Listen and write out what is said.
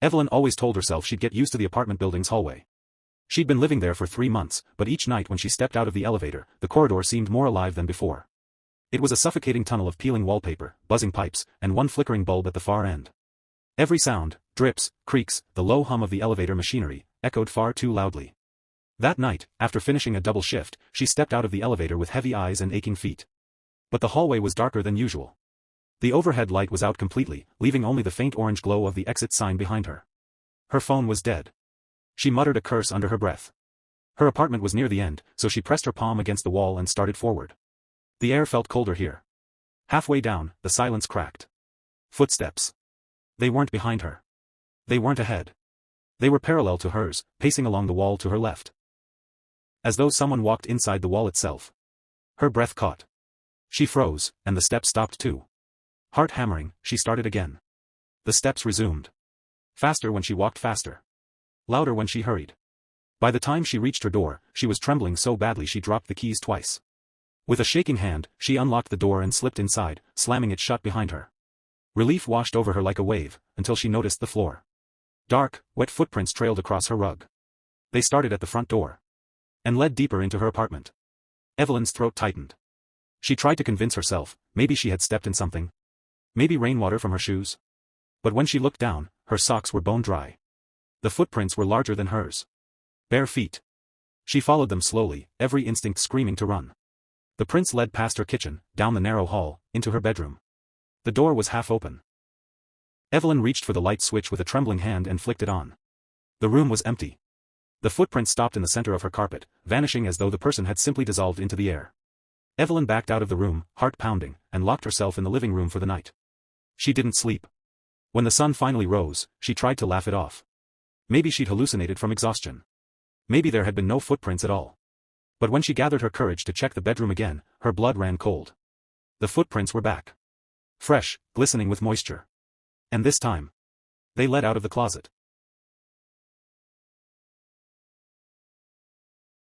Evelyn always told herself she'd get used to the apartment building's hallway. She'd been living there for 3 months, but each night when she stepped out of the elevator, the corridor seemed more alive than before. It was a suffocating tunnel of peeling wallpaper, buzzing pipes, and one flickering bulb at the far end. Every sound, drips, creaks, the low hum of the elevator machinery, echoed far too loudly. That night, after finishing a double shift, she stepped out of the elevator with heavy eyes and aching feet. But the hallway was darker than usual. The overhead light was out completely, leaving only the faint orange glow of the exit sign behind her. Her phone was dead. She muttered a curse under her breath. Her apartment was near the end, so she pressed her palm against the wall and started forward. The air felt colder here. Halfway down, the silence cracked. Footsteps. They weren't behind her. They weren't ahead. They were parallel to hers, pacing along the wall to her left. As though someone walked inside the wall itself. Her breath caught. She froze, and the steps stopped too. Heart hammering, she started again. The steps resumed. Faster when she walked faster. Louder when she hurried. By the time she reached her door, she was trembling so badly she dropped the keys twice. With a shaking hand, she unlocked the door and slipped inside, slamming it shut behind her. Relief washed over her like a wave, until she noticed the floor. Dark, wet footprints trailed across her rug. They started at the front door. And led deeper into her apartment. Evelyn's throat tightened. She tried to convince herself, maybe she had stepped in something. Maybe rainwater from her shoes. But when she looked down, her socks were bone dry. The footprints were larger than hers. Bare feet. She followed them slowly, every instinct screaming to run. The prints led past her kitchen, down the narrow hall, into her bedroom. The door was half open. Evelyn reached for the light switch with a trembling hand and flicked it on. The room was empty. The footprints stopped in the center of her carpet, vanishing as though the person had simply dissolved into the air. Evelyn backed out of the room, heart pounding, and locked herself in the living room for the night. She didn't sleep. When the sun finally rose, she tried to laugh it off. Maybe she'd hallucinated from exhaustion. Maybe there had been no footprints at all. But when she gathered her courage to check the bedroom again, her blood ran cold. The footprints were back. Fresh, glistening with moisture. And this time, they led out of the closet.